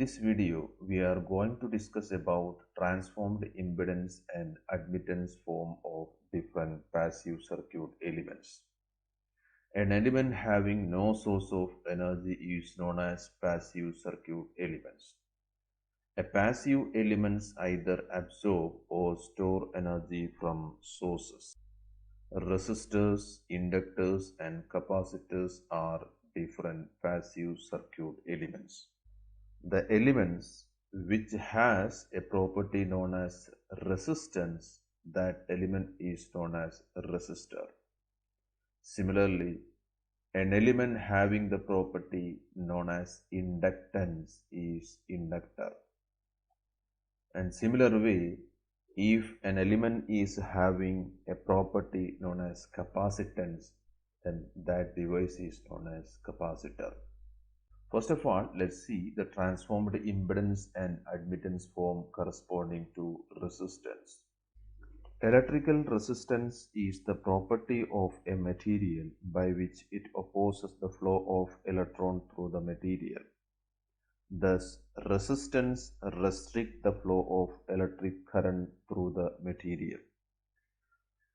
this video, we are going to discuss about transformed impedance and admittance form of different passive circuit elements. An element having no source of energy is known as passive circuit elements. A passive elements either absorb or store energy from sources. Resistors, inductors, and capacitors are different passive circuit elements. The elements which has a property known as resistance, that element is known as resistor. Similarly, an element having the property known as inductance is inductor. And similar way, if an element is having a property known as capacitance, then that device is known as capacitor. First of all, let's see the transformed impedance and admittance form corresponding to resistance. Electrical resistance is the property of a material by which it opposes the flow of electron through the material. Thus, resistance restricts the flow of electric current through the material.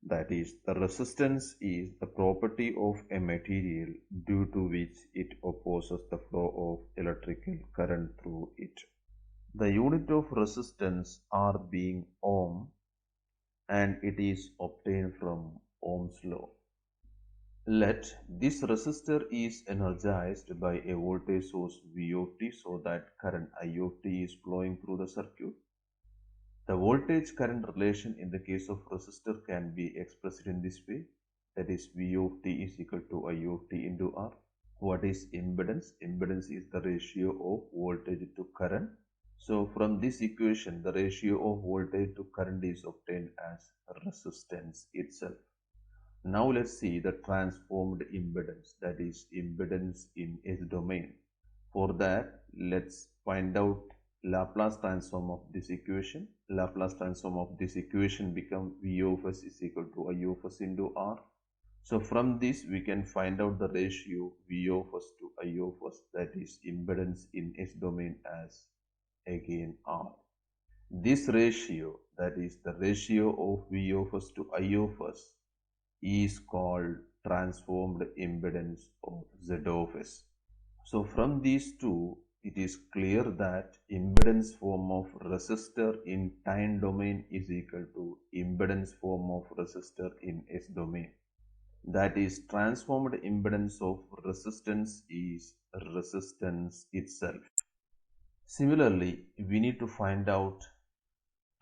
That is, the resistance is the property of a material due to which it opposes the flow of electrical current through it. The unit of resistance are being ohm, and it is obtained from Ohm's law. Let this resistor is energized by a voltage source V of t so that current I of t is flowing through the circuit. The voltage current relation in the case of resistor can be expressed in this way, that is V of t is equal to I of t into R. What is impedance? Impedance is the ratio of voltage to current. So from this equation, the ratio of voltage to current is obtained as resistance itself. Now let's see the transformed impedance, that is impedance in S domain. For that, let's find out Laplace transform of this equation. Laplace transform of this equation become V of s is equal to I of s into R. So from this we can find out the ratio V of s to I of s, that is impedance in S domain, as again R. This ratio, that is the ratio of V of s to I of s, is called transformed impedance of Z of s. So from these two, it is clear that impedance form of resistor in time domain is equal to impedance form of resistor in S domain. That is, transformed impedance of resistance is resistance itself. Similarly, we need to find out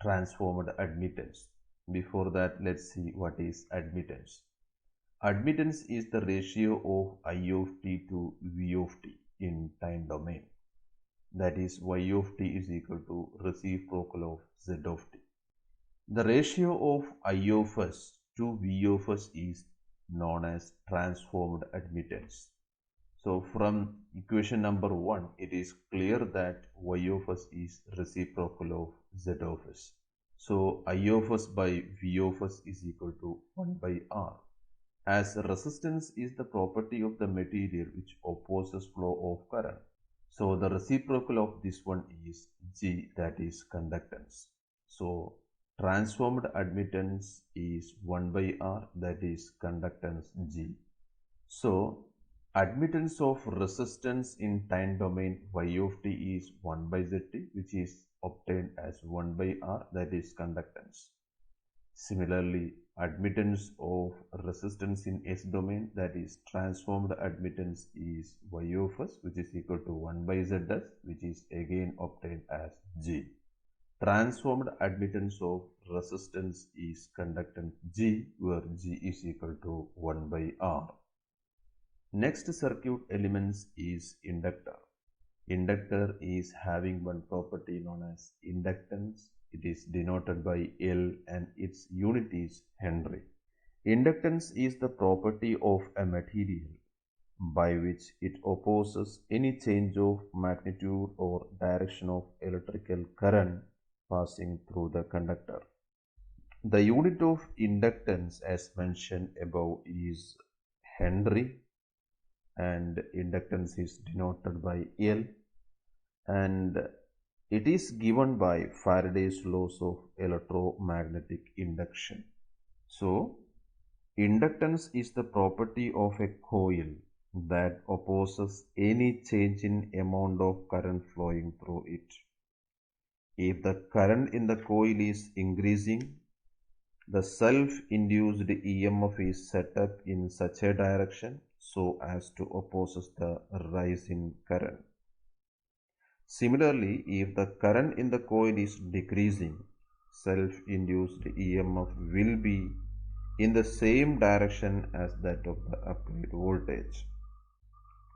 transformed admittance. Before that, let's see what is admittance. Admittance is the ratio of I of t to V of t in time domain. That is, Y of t is equal to reciprocal of Z of t. The ratio of I of s to V of s is known as transformed admittance. So from equation number 1, it is clear that Y of s is reciprocal of Z of s. So I of s by V of s is equal to 1 by R. As resistance is the property of the material which opposes flow of current. So the reciprocal of this one is G, that is conductance. So transformed admittance is 1 by R, that is conductance G. So admittance of resistance in time domain Y of t is 1 by ZT, which is obtained as 1 by R, that is conductance. Similarly, admittance of resistance in S domain, that is transformed admittance, is Y of s, which is equal to 1 by Zs, which is again obtained as G. Transformed admittance of resistance is conductance G, where G is equal to 1 by R. Next circuit elements is inductor. Inductor is having one property known as inductance. It is denoted by L and its unit is Henry. Inductance is the property of a material by which it opposes any change of magnitude or direction of electrical current passing through the conductor. The unit of inductance, as mentioned above, is Henry, and inductance is denoted by L, and it is given by Faraday's laws of electromagnetic induction. So, inductance is the property of a coil that opposes any change in amount of current flowing through it. If the current in the coil is increasing, the self-induced EMF is set up in such a direction so as to oppose the rise in current. Similarly, if the current in the coil is decreasing, self-induced EMF will be in the same direction as that of the applied voltage.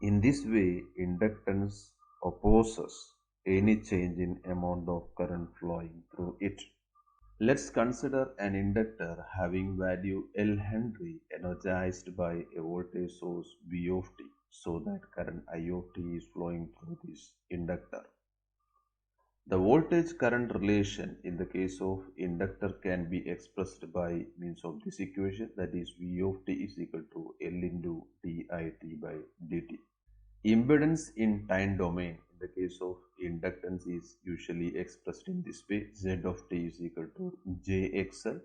In this way, inductance opposes any change in amount of current flowing through it. Let's consider an inductor having value L Henry energized by a voltage source V of t, so that current I of t is flowing through this inductor. The voltage current relation in the case of inductor can be expressed by means of this equation, that is V of t is equal to L into dit by dt. Impedance in time domain in the case of inductance is usually expressed in this way: Z of t is equal to jXL,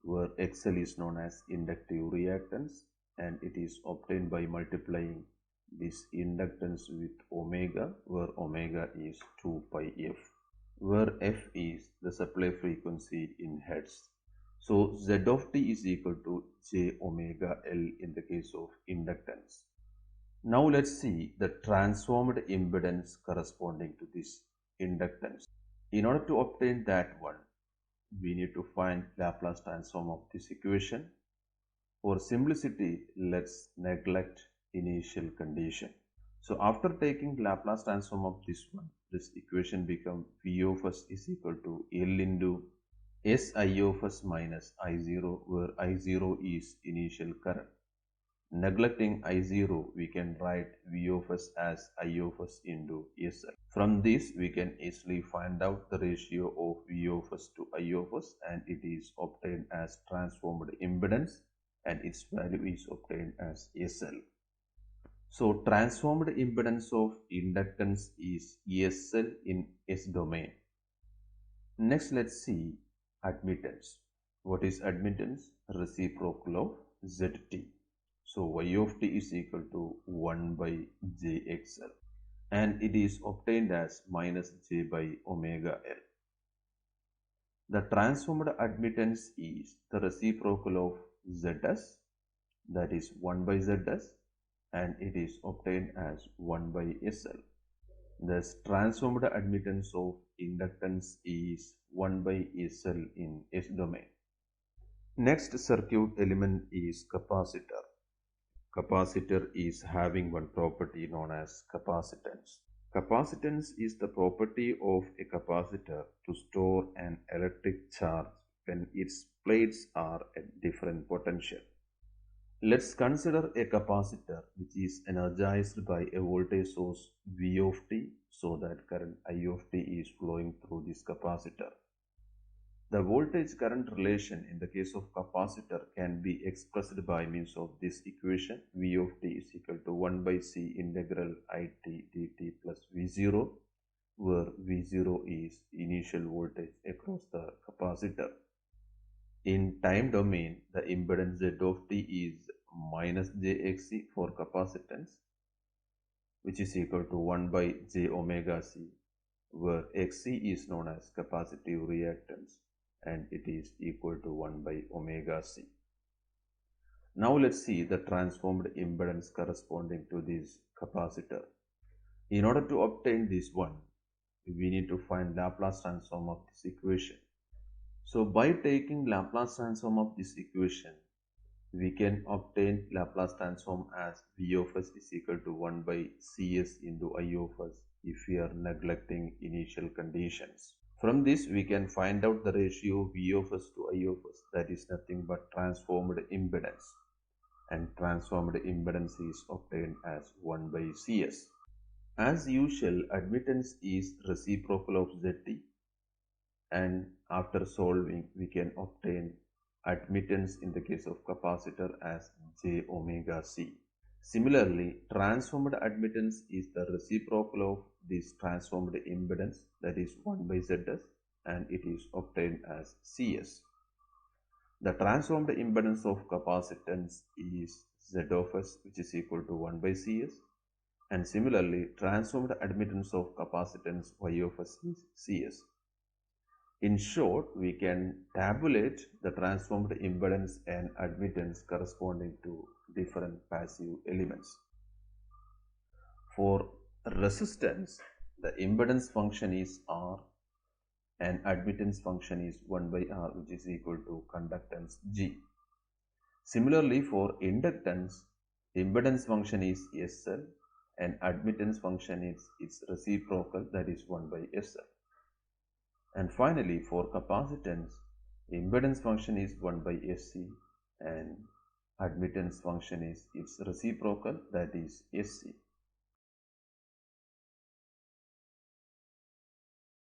where XL is known as inductive reactance, and it is obtained by multiplying this inductance with omega, where omega is 2 pi f, where f is the supply frequency in hertz. So Z of t is equal to j omega L in the case of inductance. Now let's see the transformed impedance corresponding to this inductance. In order to obtain that one, we need to find Laplace transform of this equation. For simplicity, let's neglect initial condition. So after taking Laplace transform of this one, this equation becomes V of s is equal to L into Si of s minus I0, where I0 is initial current. Neglecting I0, we can write V of s as I of s into SL. From this, we can easily find out the ratio of V of s to I of s, and it is obtained as transformed impedance, and its value is obtained as SL. So, transformed impedance of inductance is SL in S domain. Next, let's see admittance. What is admittance? Reciprocal of ZT. So y of t is equal to 1 by jxl, and it is obtained as minus j by omega l. The transformed admittance is the reciprocal of zs, that is 1 by zs, and it is obtained as 1 by sl. Thus, transformed admittance of inductance is 1 by sl in S domain. Next circuit element is capacitor. Capacitor is having one property known as capacitance. Capacitance is the property of a capacitor to store an electric charge when its plates are at different potential. Let's consider a capacitor which is energized by a voltage source V of t, so that current I of t is flowing through this capacitor. The voltage current relation in the case of capacitor can be expressed by means of this equation: V of t is equal to 1 by C integral it dt plus V0, where V0 is initial voltage across the capacitor. In time domain, the impedance Z of t is minus jXc for capacitance, which is equal to 1 by j omega c, where Xc is known as capacitive reactance, and it is equal to 1 by omega c. Now let's see the transformed impedance corresponding to this capacitor. In order to obtain this one, we need to find Laplace transform of this equation. So by taking Laplace transform of this equation, we can obtain Laplace transform as V of s is equal to 1 by Cs into I of s if we are neglecting initial conditions. From this, we can find out the ratio V of s to I of s, that is nothing but transformed impedance, and transformed impedance is obtained as 1 by Cs. As usual, admittance is reciprocal of Zt, and after solving, we can obtain admittance in the case of capacitor as j omega c. Similarly, transformed admittance is the reciprocal of this transformed impedance, that is 1 by Zs, and it is obtained as Cs. The transformed impedance of capacitance is Z of S, which is equal to 1 by Cs, and similarly transformed admittance of capacitance Y of S is Cs. In short, we can tabulate the transformed impedance and admittance corresponding to different passive elements. For resistance, the impedance function is R and admittance function is 1 by R, which is equal to conductance G. Similarly, for inductance, impedance function is SL and admittance function is its reciprocal, that is 1 by SL. And finally, for capacitance, impedance function is 1 by SC and admittance function is its reciprocal, that is SC.